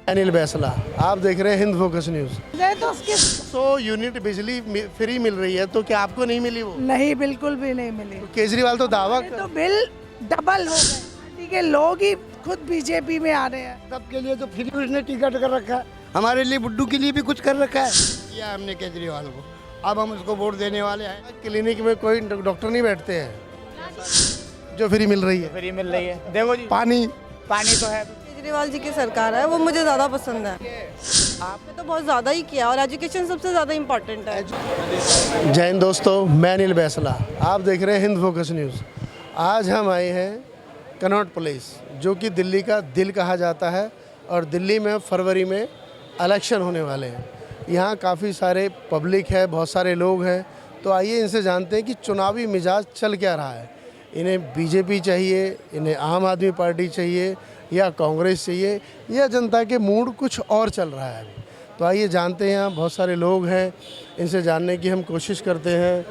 अनिल बैसला। आप देख रहे हैं हिंद फोकस न्यूज़। तो उसकी 100 यूनिट बिजली फ्री मिल रही है, तो क्या आपको नहीं मिली वो? नहीं, बिल्कुल भी नहीं मिली। केजरीवाल तो दावा तो बिल डबल हो गए। पार्टी के लोग ही खुद बीजेपी में आ रहे हैं। सबके लिए तो फ्री उसने टिकट कर रखा है, हमारे लिए बुड्ढू के लिए भी कुछ कर रखा है किया हमने केजरीवाल को। अब हम उसको वोट देने वाले हैं। क्लिनिक में कोई डॉक्टर नहीं बैठते हैं जो फ्री मिल रही है। फ्री मिल रही है। देखो जी, पानी पानी तो है। केजरीवाल जी की सरकार है, वो मुझे ज़्यादा पसंद है। आपने तो बहुत ज़्यादा ही किया और एजुकेशन सबसे ज़्यादा इम्पोर्टेंट है। जय हिंद दोस्तों, मैं अनिल बैसला। आप देख रहे हैं हिंद फोकस न्यूज़। आज हम आए हैं कनॉट प्लेस, जो कि दिल्ली का दिल कहा जाता है, और दिल्ली में फरवरी में इलेक्शन होने वाले हैं। यहाँ काफ़ी सारे पब्लिक है, बहुत सारे लोग हैं। तो आइए इनसे जानते हैं कि चुनावी मिजाज चल क्या रहा है। इन्हें बीजेपी चाहिए, इन्हें आम आदमी पार्टी चाहिए, या कांग्रेस चाहिए, या जनता के मूड कुछ और चल रहा है अभी। तो आइए जानते हैं। यहाँ बहुत सारे लोग हैं, इनसे जानने की हम कोशिश करते हैं।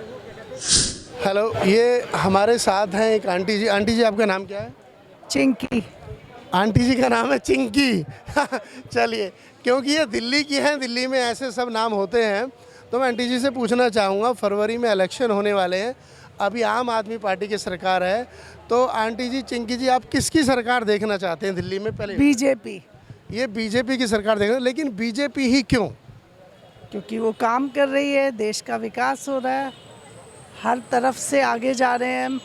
हेलो, ये हमारे साथ हैं एक आंटी जी। आंटी जी, आपका नाम क्या है? चिंकी। आंटी जी का नाम है चिंकी। चलिए, क्योंकि ये दिल्ली की हैं, दिल्ली में ऐसे सब नाम होते हैं, तो मैं आंटी जी से पूछना चाहूँगा, फरवरी में इलेक्शन होने वाले हैं, अभी आम आदमी पार्टी की सरकार है, तो आंटी जी, चिंकी जी, आप किसकी सरकार देखना चाहते हैं दिल्ली में? पहले बीजेपी। ये बीजेपी की सरकार देखना, लेकिन बीजेपी ही क्यों? क्योंकि वो काम कर रही है, देश का विकास हो रहा है, हर तरफ से आगे जा रहे हैं हम।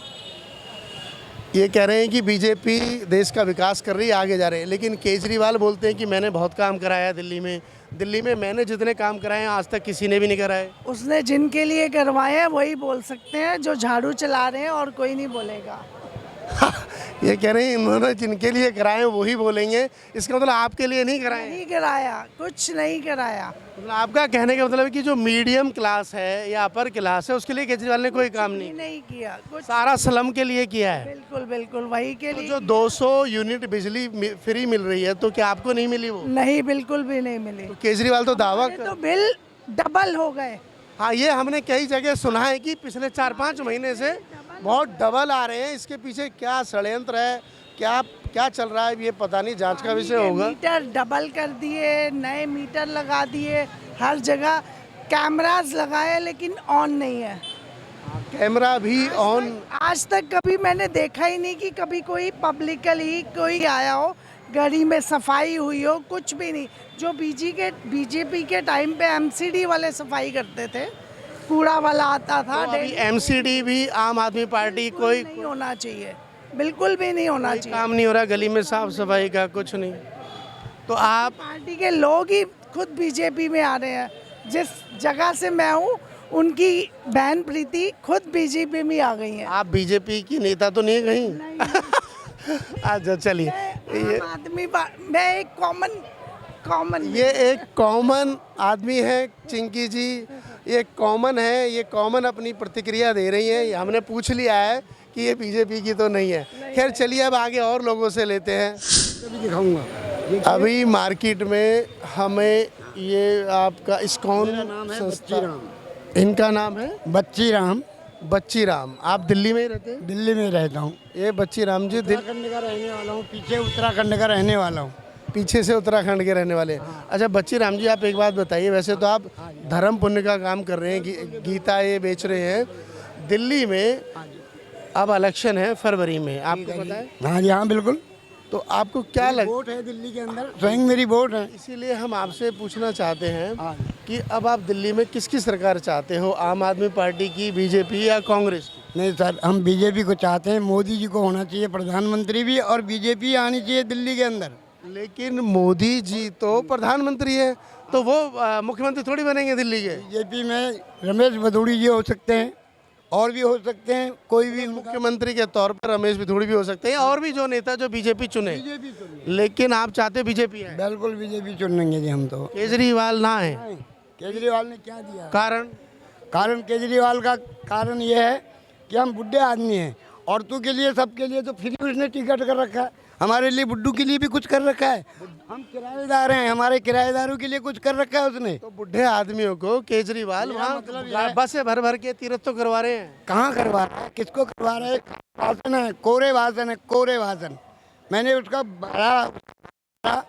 ये कह रहे हैं कि बीजेपी देश का विकास कर रही है, आगे जा रहे हैं, लेकिन केजरीवाल बोलते हैं कि मैंने बहुत काम कराया है दिल्ली में मैंने जितने काम कराए हैं आज तक किसी ने भी नहीं कराए। उसने जिनके लिए करवाए हैं वही बोल सकते हैं, जो झाड़ू चला रहे हैं, और कोई नहीं बोलेगा। ये कह रहे हैं इन्होंने जिनके लिए कराए हैं वही बोलेंगे। इसका मतलब आपके लिए नहीं कराए? नहीं कराया, कुछ नहीं कराया। मतलब आपका कहने का मतलब है कि जो मीडियम क्लास है या अपर क्लास है उसके लिए केजरीवाल ने कोई काम नहीं किया कुछ। सारा स्लम के लिए किया है। बिल्कुल बिल्कुल वही के तो लिए। जो 200 यूनिट बिजली फ्री मिल रही है, तो क्या आपको नहीं मिली वो? नहीं, बिल्कुल भी नहीं मिली। तो केजरीवाल तो दावा तो बिल डबल हो गए। हाँ, ये हमने कई जगह सुना है कि पिछले 4-5 महीने से बहुत डबल आ रहे हैं। इसके पीछे क्या षड्यंत्र है, क्या चल रहा है, ये पता नहीं, जांच का विषय होगा। मीटर डबल कर दिए, नए मीटर लगा दिए, हर जगह कैमरास लगाए, लेकिन ऑन नहीं है। कैमरा भी ऑन? आज तक कभी मैंने देखा ही नहीं कि कभी कोई पब्लिकली कोई आया हो, गली में सफाई हुई हो, कुछ भी नहीं। जो बीजेपी के टाइम पे एमसीडी वाले सफाई करते थे, कूड़ा वाला आता था। तो एमसीडी भी आम आदमी पार्टी कोई नहीं होना चाहिए, बिल्कुल भी नहीं होना चाहिए। काम नहीं हो रहा गली में साफ सफाई का, कुछ नहीं। तो आप पार्टी के लोग ही खुद बीजेपी में आ रहे हैं। जिस जगह से मैं हूँ, उनकी बहन प्रीति खुद बीजेपी में आ गई हैं। आप बीजेपी की नेता तो नहीं है कहीं? अच्छा, चलिए। ये आम आदमी मैं एक कॉमन ये एक कॉमन आदमी है चिंकी जी, ये कॉमन है। ये कॉमन अपनी प्रतिक्रिया दे रही हैं। हमने पूछ लिया है कि ये बीजेपी की तो नहीं है। खैर, चलिए अब आगे और लोगों से लेते हैं। दिखाऊंगा। अभी मार्केट में हमें ये आपका इस्कॉन संस्था, इनका नाम है बच्ची राम। बच्ची राम। आप दिल्ली में ही रहते हैं? दिल्ली में रहता हूँ। ये बच्ची राम जी उत्तराखंड का रहने वाला हूँ, पीछे उत्तराखंड का रहने वाला हूँ। पीछे से उत्तराखंड के रहने वाले हैं। अच्छा, बच्ची राम जी, आप एक बात बताइए, वैसे तो आप धर्म पुण्य का काम कर रहे हैं, गीता ये बेच रहे हैं। दिल्ली में अब इलेक्शन है फरवरी में, आपको पता है? हाँ जी, हाँ बिल्कुल। तो आपको क्या वोट है दिल्ली के अंदर, स्वयं मेरी वोट है। इसीलिए हम आपसे पूछना चाहते हैं कि अब आप दिल्ली में किसकी सरकार चाहते हो, आम आदमी पार्टी की, बीजेपी या कांग्रेस की? नहीं सर, हम बीजेपी को चाहते हैं। मोदी जी को होना चाहिए प्रधानमंत्री भी, और बीजेपी आनी चाहिए दिल्ली के अंदर। लेकिन मोदी जी तो प्रधानमंत्री है, तो वो मुख्यमंत्री थोड़ी बनेंगे दिल्ली के। बीजेपी में रमेश भदौड़ी जी हो सकते हैं, और भी हो सकते हैं, कोई भी। मुख्यमंत्री के तौर पर रमेश भदौड़ी भी हो सकते हैं, और भी जो नेता जो बीजेपी चुने। लेकिन आप चाहते बीजेपी है? बिल्कुल बीजेपी चुनेंगे जी हम तो। केजरीवाल ना है? केजरीवाल ने क्या दिया? कारण केजरीवाल का कारण ये है कि हम बुढ़े आदमी हैं, औरतों के लिए, सबके लिए तो फ्री उसने टिकट कर रखा है, हमारे लिए बुड्ढू के लिए भी कुछ कर रखा है। हम किराएदार हैं, हमारे किराएदारों के लिए कुछ कर रखा है उसने। तो बुढ़े आदमियों को केजरीवाल वहाँ मतलब बसें भर भर के तीर्थ तो करवा रहे हैं। कहाँ करवा रहा है, किसको करवा रहा है? भाषण है, कोरे भाषण है, कोरे भाषण। मैंने उसका बड़ा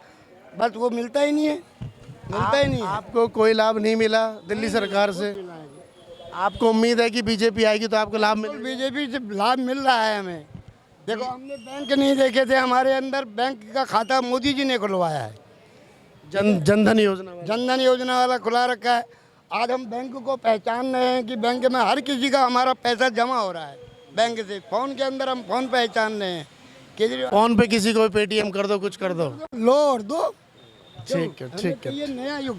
बस वो मिलता ही नहीं है, मिलता ही नहीं है। आपको कोई लाभ नहीं मिला दिल्ली सरकार से? आपको उम्मीद है कि बीजेपी आएगी तो आपको लाभ मिलेगा? बीजेपी से लाभ मिल रहा है हमें। देखो हमने बैंक नहीं देखे थे, हमारे अंदर बैंक का खाता मोदी जी ने खुलवाया है, जनधन योजना वाला। जनधन योजना वाला खुला रखा है। आज हम बैंक को पहचान रहे हैं कि बैंक में हर किसी का हमारा पैसा जमा हो रहा है बैंक से। फ़ोन के अंदर हम फ़ोन पहचान रहे हैं। केजरीवाल फोन पे किसी को पेटीएम कर दो, कुछ कर दो। लो और दो। ठीक है, ठीक है। ये नया युग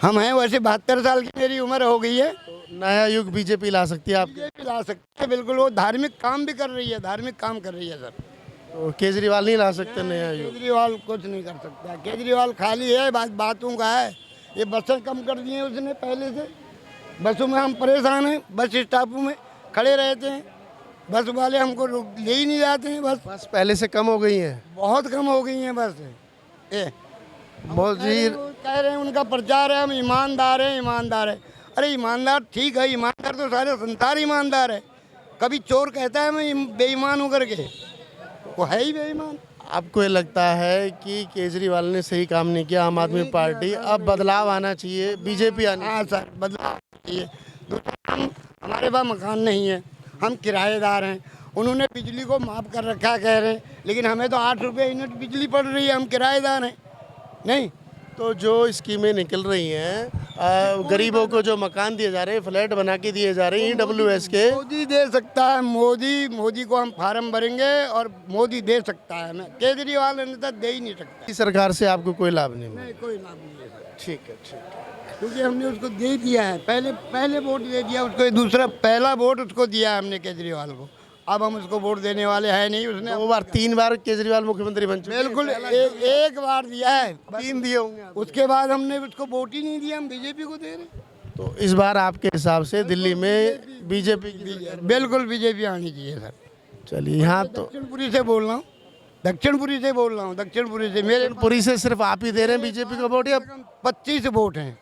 हम हैं, वैसे 72 साल की मेरी उम्र हो गई है। नया युग बीजेपी ला सकती है आपके? बीजेपी ला सकते हैं बिल्कुल। वो धार्मिक काम भी कर रही है, धार्मिक काम कर रही है सर। तो केजरीवाल नहीं ला सकते नया युग? केजरीवाल कुछ नहीं कर सकता। केजरीवाल खाली है बातों का है। ये बसें कम कर दी हैं उसने पहले से। बसों में हम परेशान हैं, बस स्टॉपों में खड़े रहते हैं, बस वाले हमको ले ही नहीं जाते हैं। बस पहले से कम हो गई है, बहुत कम हो गई हैं बस। मोदी कह रहे हैं उनका प्रचार है हम ईमानदार हैं, ईमानदार है। अरे ईमानदार ठीक है, ईमानदार तो सारे संसार ईमानदार है। कभी चोर कहता है मैं बेईमान हूँ करके, वो है ही बेईमान। आपको ये लगता है कि केजरीवाल ने सही काम नहीं किया, आम आदमी पार्टी, अब बदलाव आना चाहिए, बीजेपी आनी? हाँ सर, बदलाव चाहिए। दूसरा, हमारे पास मकान नहीं है, हम किराएदार हैं। उन्होंने बिजली को माफ़ कर रखा कह रहे हैं, लेकिन हमें तो 8 रुपये यूनिट बिजली पड़ रही है, हम किराएदार हैं। नहीं तो जो स्कीमें निकल रही हैं, गरीबों को जो मकान दिए जा रहे हैं, फ्लैट बना के दिए जा रहे हैं EWS के, मोदी दे सकता है। मोदी को हम फार्म भरेंगे और मोदी दे सकता है हमें। केजरीवाल अन्यथा दे ही नहीं सकता। इस सरकार से आपको कोई लाभ नहीं मिला? नहीं, कोई लाभ नहीं है। ठीक है, ठीक है। क्योंकि हमने उसको दे दिया है, पहले वोट दे दिया उसको। दूसरा पहला वोट उसको दिया है हमने केजरीवाल को। अब हम उसको वोट देने वाले हैं नहीं। उसने 2 बार 3 बार केजरीवाल मुख्यमंत्री बन चुके हैं। बिल्कुल एक बार दिया है, 3 दिए होंगे। उसके बाद हमने उसको वोट ही नहीं दिया। हम बीजेपी को दे रहे हैं। तो इस बार आपके हिसाब से दिल्ली में बीजेपी की? बिल्कुल बीजेपी आनी चाहिए सर। चलिए, यहाँ तो दक्षिणपुरी से बोल रहा हूँ, दक्षिणपुरी से बोल रहा हूँ, दक्षिणपुरी से। मेरे पुरी से सिर्फ आप ही दे रहे हैं बीजेपी को वोट या? 25 वोट हैं,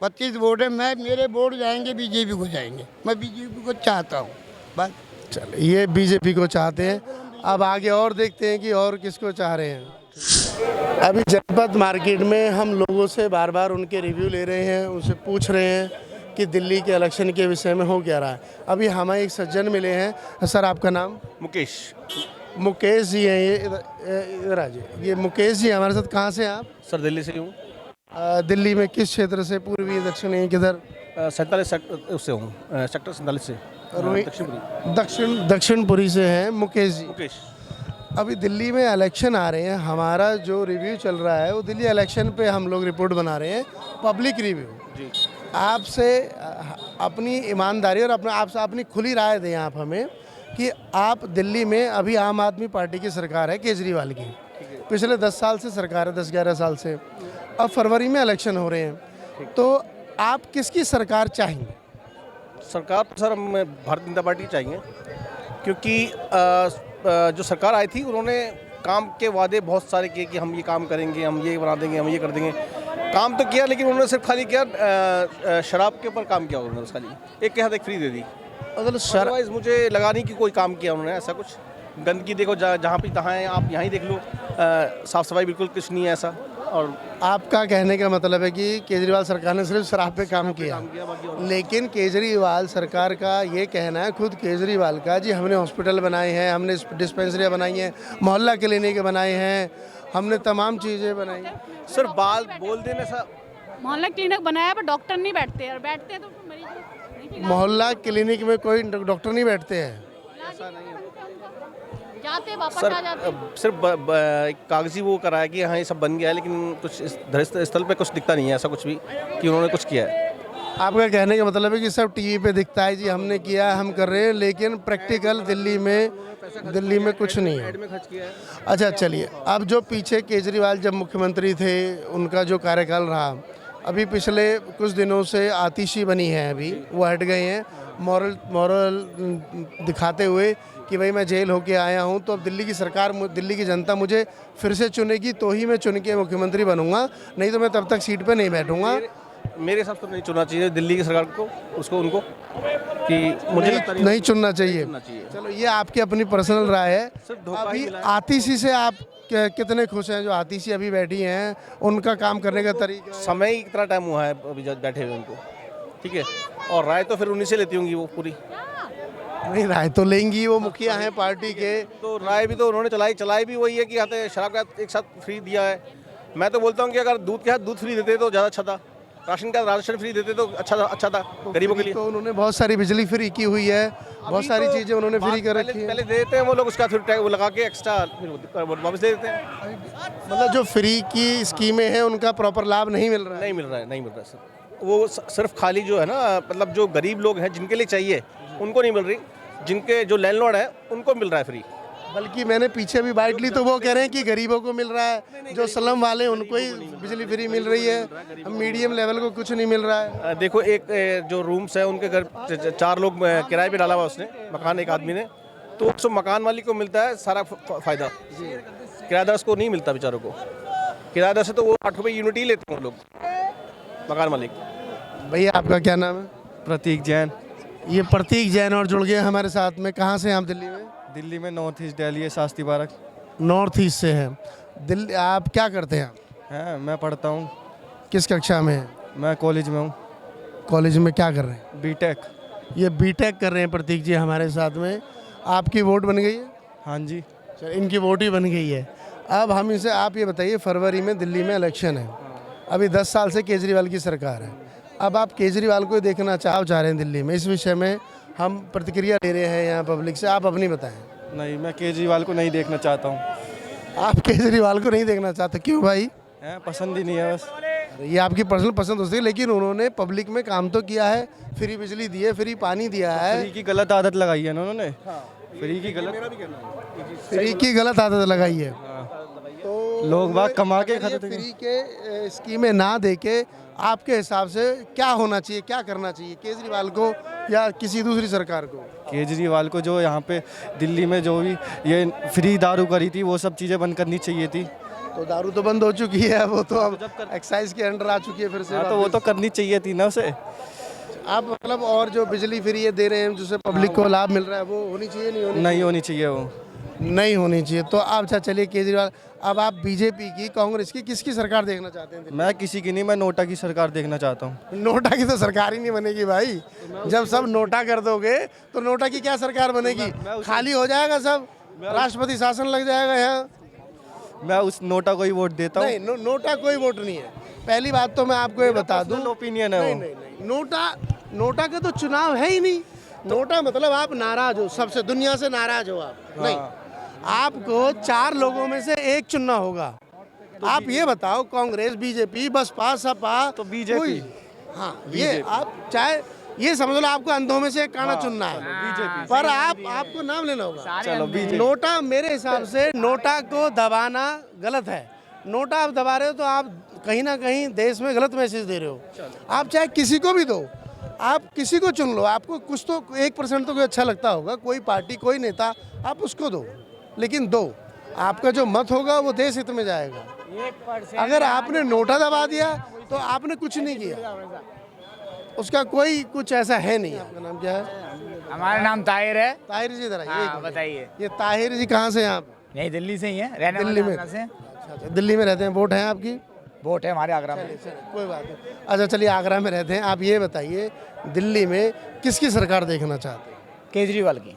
25 वोट हैं। मेरे वोट जाएंगे बीजेपी को जाएंगे। मैं बीजेपी को चाहता हूँ बस। चलिए, ये बीजेपी को चाहते हैं। अब आगे और देखते हैं कि और किसको चाह रहे हैं। अभी जनपद मार्केट में हम लोगों से बार बार उनके रिव्यू ले रहे हैं, उनसे पूछ रहे हैं कि दिल्ली के इलेक्शन के विषय में हो क्या रहा है। अभी हमें एक सज्जन मिले हैं। सर, आपका नाम? मुकेश। मुकेश जी हैं ये? इधर आ जाइए। ये मुकेश जी हमारे साथ। कहाँ से हैं आप? सर दिल्ली से हूँ। दिल्ली में किस क्षेत्र से? पूर्वी, दक्षिणी, किधर? 47 से हूँ, सेक्टर 47 से। दक्षिणपुरी से हैं मुकेश जी। मुकेश। अभी दिल्ली में इलेक्शन आ रहे हैं। हमारा जो रिव्यू चल रहा है वो दिल्ली इलेक्शन पे हम लोग रिपोर्ट बना रहे हैं, पब्लिक रिव्यू। जी। आपसे अपनी ईमानदारी और आपसे अपनी खुली राय दें आप हमें कि आप दिल्ली में अभी आम आदमी पार्टी की सरकार है, केजरीवाल की। पिछले 10 साल से सरकार है, 10-11 साल से। अब फरवरी में इलेक्शन हो रहे हैं, तो आप किसकी सरकार चाहेंगे? सरकार तो सर हमें भारतीय जनता पार्टी चाहिए, क्योंकि जो सरकार आई थी उन्होंने काम के वादे बहुत सारे किए कि हम ये काम करेंगे, हम ये बना देंगे, हम ये कर देंगे। काम तो किया, लेकिन उन्होंने सिर्फ खाली किया शराब के ऊपर काम किया उन्होंने। बस खाली एक के हाथ एक फ्री दे दी। मतलब अदरवाइज मुझे लगा नहीं कि कोई काम किया उन्होंने ऐसा कुछ। गंदगी देखो जहाँ पे तहाँ है, आप यहाँ ही देख लो, साफ़ सफाई बिल्कुल कुछ नहीं है ऐसा। और आपका कहने का मतलब है कि केजरीवाल सरकार ने सिर्फ शराब पे काम किया, लेकिन केजरीवाल सरकार का ये कहना है, खुद केजरीवाल का, जी हमने हॉस्पिटल बनाए हैं, हमने डिस्पेंसरियाँ बनाई हैं, मोहल्ला क्लिनिक बनाए हैं, हमने तमाम चीज़ें बनाई। सर बाल बोल देने सा मोहल्ला क्लिनिक बनाया पर डॉक्टर नहीं बैठते, और बैठते हैं तो मरीज नहीं मोहल्ला क्लिनिक में कोई डॉक्टर नहीं बैठते हैं? जाते वापस सर आ जाते। सिर्फ एक कागजी वो कराया कि हाँ ये सब बन गया है, लेकिन कुछ इस धरातल स्थल पे कुछ दिखता नहीं है ऐसा कुछ भी कि उन्होंने कुछ किया है। आपका कहने का मतलब है कि सब टीवी पे दिखता है, जी हमने किया है, हम कर रहे हैं, लेकिन प्रैक्टिकल दिल्ली में कुछ नहीं है। अच्छा, चलिए, अब जो पीछे केजरीवाल जब मुख्यमंत्री थे उनका जो कार्यकाल रहा, अभी पिछले कुछ दिनों से आतिशी बनी है, अभी वो हट गए हैं मॉरल दिखाते हुए कि भाई मैं जेल होके आया हूं, तो अब दिल्ली की सरकार, दिल्ली की जनता मुझे फिर से चुनेगी तो ही मैं चुन के मुख्यमंत्री बनूंगा, नहीं तो मैं तब तक सीट पे नहीं बैठूंगा। मेरे हिसाब से तो नहीं चुनना चाहिए दिल्ली की सरकार को, उसको उनको, कि मुझे लगता नहीं चुनना चाहिए। चुनना चाहिए। चलो ये आपकी अपनी पर्सनल राय है। सिर्फ धोखा ही अभी मिला है। आतिशी से आप कितने खुश हैं? जो आतिशी अभी बैठी हैं उनका काम करने का तरीका, समय ही कितना टाइम हुआ है अभी जब बैठे हुए उनको, ठीक है, और राय तो फिर उन्हीं से लेती होंगी वो पूरी। नहीं राय तो लेंगी, वो मुखिया हैं पार्टी के। तो राय भी तो उन्होंने चलाई भी वही है कि यहाँ शराब का एक साथ फ्री दिया है। मैं तो बोलता हूँ कि अगर दूध के साथ दूध फ्री देते तो ज़्यादा अच्छा था, राशन का राशन फ्री देते तो अच्छा था गरीबों के लिए। तो उन्होंने बहुत सारी बिजली फ्री की हुई है, बहुत सारी तो चीजें उन्होंने फ्री कर रखी है। पहले दे देते हैं वो लोग, उसका फिर टैग वो लगा के एक्स्ट्रा फिर वापस दे देते हैं। मतलब जो फ्री की स्कीमें हैं उनका प्रॉपर लाभ नहीं मिल रहा है। नहीं मिल रहा है सर। वो सिर्फ खाली जो है ना, मतलब जो गरीब लोग हैं जिनके लिए चाहिए उनको नहीं मिल रही, जिनके जो लैंडलॉर्ड है उनको मिल रहा है फ्री। बल्कि मैंने पीछे भी बाइट ली तो वो कह रहे हैं कि गरीबों को मिल रहा है, जो स्लम वाले उनको ही बिजली फ्री मिल रही है, मीडियम लेवल को कुछ नहीं मिल रहा है। देखो एक जो रूम्स है उनके घर 4 लोग किराए पे डाला हुआ उसने मकान, एक आदमी ने, तो उस मकान मालिक को मिलता है सारा फायदा, किराएदार को नहीं मिलता बेचारों को। किराएदार से तो वो 8 रुपये यूनिट ही लेते हैं वो लोग, मकान मालिक। भैया आपका क्या नाम है? प्रतीक जैन। ये प्रतीक जैन और जुड़ गए हमारे साथ में। कहाँ से हैं आप? दिल्ली में? दिल्ली में नॉर्थ ईस्ट दिल्ली है, शास्त्री पार्क। नॉर्थ ईस्ट से हैं दिल्ली। आप क्या करते हैं? आप हैं, मैं पढ़ता हूँ। किस कक्षा में हैं? मैं कॉलेज में हूँ, कॉलेज में क्या कर रहे हैं? बीटेक। ये बीटेक कर रहे हैं प्रतीक जी हमारे साथ में। आपकी वोट बन गई है? हाँ जी। चलो इनकी वोट ही बन गई है। अब हम इनसे आप ये बताइए, फरवरी में दिल्ली में इलेक्शन है, अभी 10 साल से केजरीवाल की सरकार है, अब आप केजरीवाल को देखना चाह रहे हैं दिल्ली में, इस विषय में हम प्रतिक्रिया ले रहे हैं यहाँ पब्लिक से, आप अपनी बताएं। नहीं, मैं केजरीवाल को नहीं देखना चाहता हूँ। आप केजरीवाल को नहीं देखना चाहते? क्यों भाई? हैं, पसंद ही नहीं है बस। ये आपकी पर्सनल पसंद हो सकती है, लेकिन उन्होंने पब्लिक में काम तो किया है, फ्री बिजली दी है, फ्री पानी दिया है। फ्री की गलत आदत लगाई है ना उन्होंने। फ्री की गलत आदत लगाई है। तो लोग बाग कमा के खाते थे। फ्री के स्कीमें ना दे के आपके हिसाब से क्या होना चाहिए, क्या करना चाहिए केजरीवाल को या किसी दूसरी सरकार को? केजरीवाल को जो यहाँ पे दिल्ली में जो भी ये फ्री दारू करी थी वो सब चीज़ें बंद करनी चाहिए थी। तो दारू तो बंद हो चुकी है, वो तो अब एक्साइज के अंडर आ चुकी है फिर से। हाँ, तो वो तो करनी चाहिए थी ना उसे। आप मतलब और जो बिजली फ्री दे रहे हैं जिससे पब्लिक को लाभ मिल रहा है वो होनी चाहिए? नहीं होनी चाहिए वो। नहीं होनी चाहिए। तो आप अच्छा चलिए केजरीवाल, अब आप बीजेपी की, कांग्रेस की, किसकी सरकार देखना चाहते हैं? मैं किसी की नहीं, मैं नोटा की सरकार देखना चाहता हूँ। नोटा की तो सरकार ही नहीं बनेगी भाई। जब सब नोटा कर दोगे तो नोटा की क्या सरकार बनेगी? खाली हो जाएगा सब, राष्ट्रपति शासन लग जाएगा यहाँ। मैं उस नोटा को ही वोट देता हूँ। नहीं, नोटा कोई वोट नहीं है। पहली बात तो मैं आपको ये बता दूं, ओपिनियन है। नहीं, नोटा का तो चुनाव है ही नहीं। नोटा मतलब आप नाराज हो, सबसे दुनिया से नाराज हो आप। नहीं, आपको 4 लोगों में से एक चुनना होगा। तो आप ये बताओ, कांग्रेस, बीजेपी, बसपा, सपा, तो बीजेपी। हाँ, ये आप चाहे ये समझ लो आपको अंधों में से एक काना चुनना है, बीजेपी। पर आपको नाम लेना होगा। चलो बीजेपी। नोटा, मेरे हिसाब से नोटा को दबाना गलत है। नोटा आप दबा रहे हो तो आप कहीं ना कहीं देश में गलत मैसेज दे रहे हो। आप चाहे किसी को भी दो, आप किसी को चुन लो, आपको कुछ तो 1% तो कोई अच्छा लगता होगा, कोई पार्टी, कोई नेता, आप उसको दो, लेकिन दो। आपका जो मत होगा वो देश हित में जाएगा। अगर आपने नोटा दबा दिया तो आपने कुछ नहीं किया, उसका कोई कुछ ऐसा है नहीं। आपका नाम क्या है? हमारा नाम ताहिर है। ताहिर जी, जरा हाँ, बताइए। ये ताहिर जी कहाँ से हैं आप? नहीं, दिल्ली से ही है, रहने दिल्ली वाले में से। अच्छा, दिल्ली में रहते हैं। वोट है आपकी? वोट है हमारे आगरा में। कोई बात नहीं। अच्छा चलिए, आगरा में रहते हैं। आप ये बताइए, दिल्ली में किसकी सरकार देखना चाहते हैं? केजरीवाल की।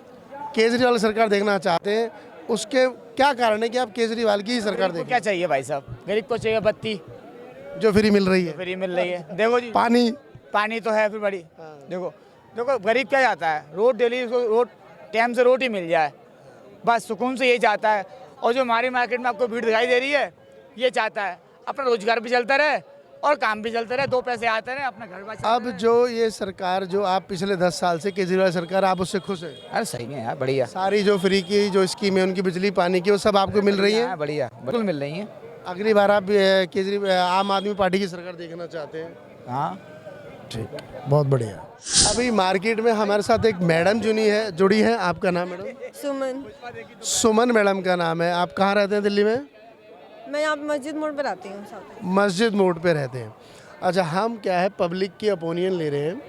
केजरीवाल सरकार देखना चाहते हैं, उसके क्या कारण है कि आप केजरीवाल की ही सरकार देखें? क्या चाहिए भाई साहब? गरीब को चाहिए बत्ती, जो फ्री मिल रही है। फ्री मिल रही है। देखो जी, पानी तो है फिर बड़ी। देखो गरीब क्या चाहता है? रोड डेली उसको रोड टाइम से रोटी मिल जाए, बस सुकून से ये चाहता है। और जो हमारी मार्केट में आपको भीड़ दिखाई दे रही है, ये चाहता है अपना रोजगार भी चलता रहे और काम भी चलता रहे, 2 पैसे आते रहे, अपना घर बार। अब जो ये सरकार, जो आप पिछले 10 साल से केजरीवाल सरकार, आप उससे खुश हैं? अरे सही है यार, बढ़िया। सारी जो फ्री की जो स्कीम है, उनकी बिजली पानी की, वो सब आपको मिल रही है? बढ़िया, बिल्कुल मिल रही है। अगली बार आप केजरीवाल, आम आदमी पार्टी की सरकार देखना चाहते हैं? हाँ, ठीक, बहुत बढ़िया। अभी मार्केट में हमारे साथ एक मैडम जुड़ी है। आपका नाम मैडम? सुमन। सुमन मैडम का नाम है। आप कहाँ रहते हैं दिल्ली में? मैं यहाँ मस्जिद मोड़ पर आती हूँ। मस्जिद मोड़ पे रहते हैं। अच्छा, हम क्या है पब्लिक की ओपिनियन ले रहे हैं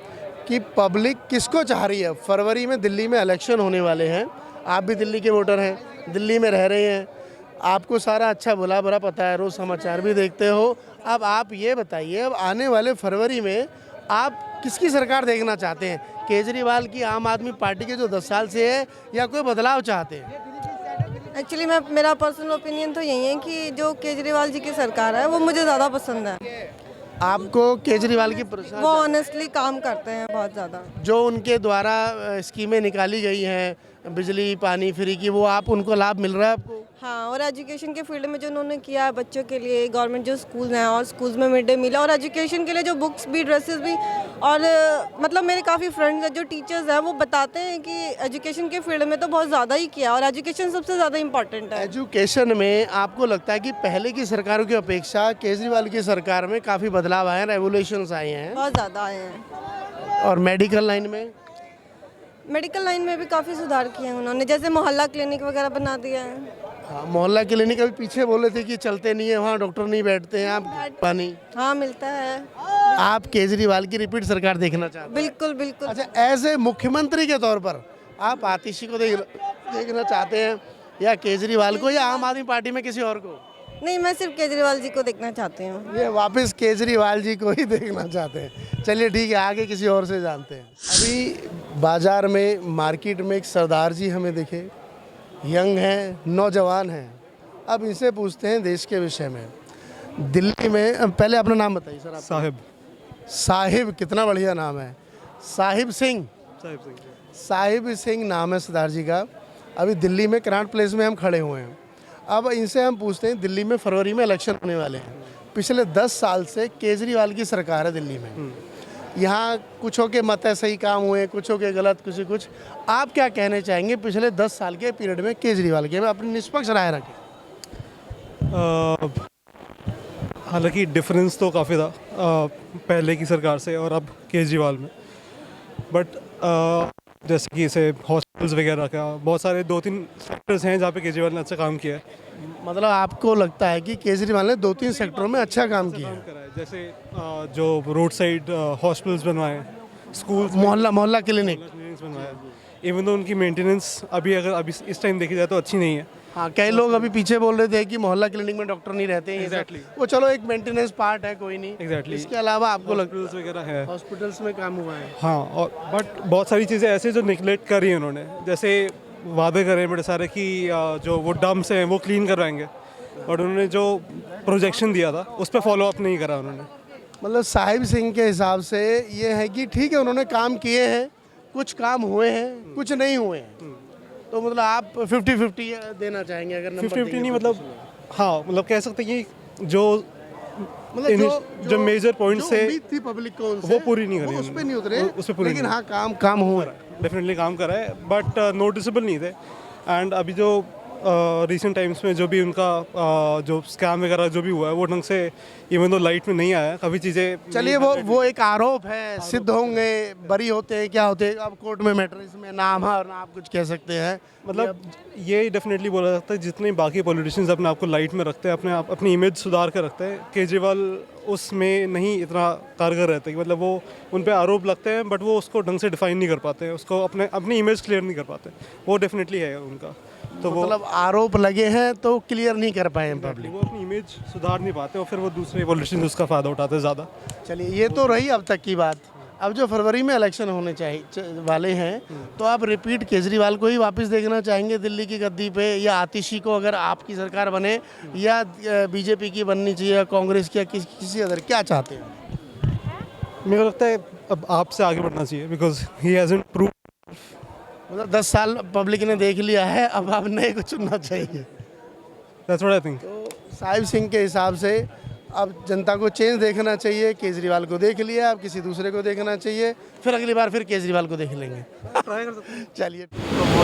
कि पब्लिक किसको चाह रही है। फरवरी में दिल्ली में इलेक्शन होने वाले हैं, आप भी दिल्ली के वोटर हैं, दिल्ली में रह रहे हैं, आपको सारा अच्छा बुरा बुरा पता है, रोज़ समाचार भी देखते हो। अब आप ये बताइए, अब आने वाले फरवरी में आप किसकी सरकार देखना चाहते हैं? केजरीवाल की, आम आदमी पार्टी के जो 10 साल से है, या कोई बदलाव चाहते हैं? एक्चुअली मेरा पर्सनल ओपिनियन तो यही है कि जो केजरीवाल जी की सरकार है वो मुझे ज़्यादा पसंद है। आपको केजरीवाल की वो ऑनेस्टली काम करते हैं बहुत ज़्यादा। जो उनके द्वारा स्कीमें निकाली गई हैं, बिजली पानी फ्री की, वो आप उनको लाभ मिल रहा है आपको? हाँ, और एजुकेशन के फील्ड में जो उन्होंने किया है बच्चों के लिए, गवर्नमेंट जो स्कूल हैं और स्कूल्स में मिड डे मील और एजुकेशन के लिए जो बुक्स भी, ड्रेसेस भी, और मतलब मेरे काफ़ी फ्रेंड्स हैं जो टीचर्स हैं, वो बताते हैं कि एजुकेशन के फील्ड में तो बहुत ज़्यादा ही किया और एजुकेशन सबसे ज़्यादा इंपॉर्टेंट है। एजुकेशन में आपको लगता है कि पहले की सरकारों की अपेक्षा केजरीवाल की सरकार में काफ़ी बदलाव आए हैं, रेवोल्यूशंस आए हैं? बहुत ज़्यादा आए हैं। और मेडिकल लाइन में? मेडिकल लाइन में भी काफ़ी सुधार किए हैं उन्होंने, जैसे मोहल्ला क्लिनिक वगैरह बना दिया है। हाँ, मोहल्ला क्लिनिक अभी पीछे बोले थे कि चलते नहीं है, वहाँ डॉक्टर नहीं बैठते हैं, आप पानी। हाँ, मिलता है। आप केजरीवाल की रिपीट सरकार देखना चाहते हैं? बिल्कुल बिल्कुल। अच्छा, एज ए मुख्यमंत्री के तौर पर आप आतिशी को देखना चाहते हैं, या केजरीवाल को, या आम आदमी पार्टी में किसी और को? नहीं, मैं सिर्फ केजरीवाल जी को देखना चाहती हूँ। ये वापस केजरीवाल जी को ही देखना चाहते हैं। चलिए ठीक है, आगे किसी और से जानते हैं। अभी बाजार में, मार्केट में एक सरदार जी हमें दिखे, यंग हैं, नौजवान हैं। अब इनसे पूछते हैं देश के विषय में। दिल्ली में, पहले अपना नाम बताइए सर। आप साहिब। साहिब, कितना बढ़िया नाम है, साहिब सिंह। साहिब सिंह नाम है सरदार जी का। अभी दिल्ली में कनॉट प्लेस में हम खड़े हुए हैं। अब इनसे हम पूछते हैं, दिल्ली में फरवरी में इलेक्शन होने वाले हैं। पिछले 10 साल से केजरीवाल की सरकार है दिल्ली में। यहाँ कुछों के मत है सही काम हुए, कुछों के गलत, कुछ। आप क्या कहने चाहेंगे पिछले 10 साल के पीरियड में केजरीवाल के? मैं अपनी निष्पक्ष राय रखें। हालांकि डिफरेंस तो काफ़ी था पहले की सरकार से और अब केजरीवाल में, बट जैसे कि इसे हॉस्पिटल्स वगैरह का बहुत सारे 2-3 सेक्टर्स हैं जहाँ पे केजरीवाल ने अच्छा काम किया है। मतलब आपको लगता है कि केजरीवाल ने 2-3 सेक्टरों में अच्छा काम किया है? करा है, जैसे जो रोड साइड हॉस्पिटल्स बनवाए, स्कूल, मोहल्ला क्लिनिक बनवाए, इवन तो उनकी मेंटेनेंस अभी इस टाइम देखी जाए तो अच्छी नहीं है। हाँ, कई लोग अभी पीछे बोल रहे थे कि मोहल्ला क्लिनिक में डॉक्टर नहीं रहते हैं। Exactly. वो चलो एक मेंटेनेंस पार्ट है, कोई नहीं। Exactly. इसके अलावा आपको हॉस्पिटल्स वगैरह है, हॉस्पिटल्स में काम हुआ है? हाँ, और बट बहुत सारी चीज़ें ऐसे जो निगलेक्ट करी हैं उन्होंने, जैसे वादे करे बड़े सारे कि जो वो डम्प्स हैं वो क्लीन करवाएंगे, और उन्होंने जो प्रोजेक्शन दिया था उस पर फॉलो अप नहीं करा उन्होंने। मतलब साहिब सिंह के हिसाब से ये है कि ठीक है, उन्होंने काम किए हैं, कुछ काम हुए हैं, कुछ नहीं हुए हैं। तो मतलब आप 50-50 देना चाहेंगे? अगर नंबर 50-50 नहीं, मतलब हाँ, मतलब कह सकते हैं कि जो मेजर पॉइंट्स थे थी पब्लिक को उनसे, वो पूरी नहीं करी, उस पे नहीं उतरे, उस पे पूरी, लेकिन हाँ काम हुआ है, डेफिनेटली काम करा है, बट नोटिसेबल नहीं थे। एंड अभी जो रिसेंट टाइम्स में जो भी उनका जो स्कैम वगैरह जो भी हुआ है वो ढंग से इवन तो लाइट में नहीं आया, काफ़ी चीज़ें। चलिए वो एक आरोप है, सिद्ध होंगे, बरी होते हैं, क्या होते हैं, अब कोर्ट में मैटर, इसमें नाम है और ना आप कुछ कह सकते हैं। मतलब ये डेफिनेटली बोला जाता है, जितने बाकी पॉलिटिशियंस अपने आप को लाइट में रखते हैं, अपनी इमेज सुधार कर रखते हैं, केजरीवाल उसमें नहीं इतना कारगर रहता है कि मतलब वो उन पे आरोप लगते हैं बट वो उसको ढंग से डिफाइन नहीं कर पाते हैं, उसको अपनी इमेज क्लियर नहीं कर पाते। वो डेफिनेटली है उनका, तो मतलब आरोप लगे हैं तो क्लियर नहीं कर पाए पब्लिक, वो अपनी इमेज सुधार नहीं पाते और फिर वो दूसरे पॉलिटिशियंस उसका फ़ायदा उठाते हैं ज़्यादा। चलिए, ये तो रही अब तक की बात। अब जो फरवरी में इलेक्शन होने चाहिए वाले हैं, तो आप रिपीट केजरीवाल को ही वापस देखना चाहेंगे दिल्ली की गद्दी पे, या आतिशी को अगर आपकी सरकार बने, या बीजेपी की बननी चाहिए, या कांग्रेस की, या किसी अदर, क्या चाहते हैं? मेरे को लगता है अब आपसे आगे बढ़ना चाहिए, बिकॉज ही हैजंट प्रूव। मतलब 10 साल पब्लिक ने देख लिया है, अब आप नए को चुनना चाहिए। That's what I think. तो साहिब सिंह के हिसाब से अब जनता को चेंज देखना चाहिए, केजरीवाल को देख लिया, अब किसी दूसरे को देखना चाहिए, फिर अगली बार फिर केजरीवाल को देख लेंगे। चलिए,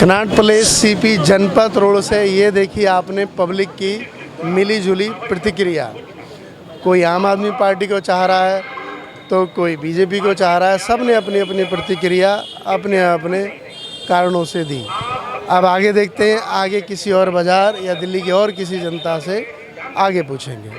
कनॉट प्लेस सीपी जनपद रोड से ये देखिए आपने पब्लिक की मिली जुली प्रतिक्रिया। कोई आम आदमी पार्टी को चाह रहा है, तो कोई बीजेपी को चाह रहा है। सब ने अपनी अपनी प्रतिक्रिया अपने अपने कारणों से दी। अब आगे देखते हैं, आगे किसी और बाज़ार या दिल्ली की और किसी जनता से आगे पूछेंगे।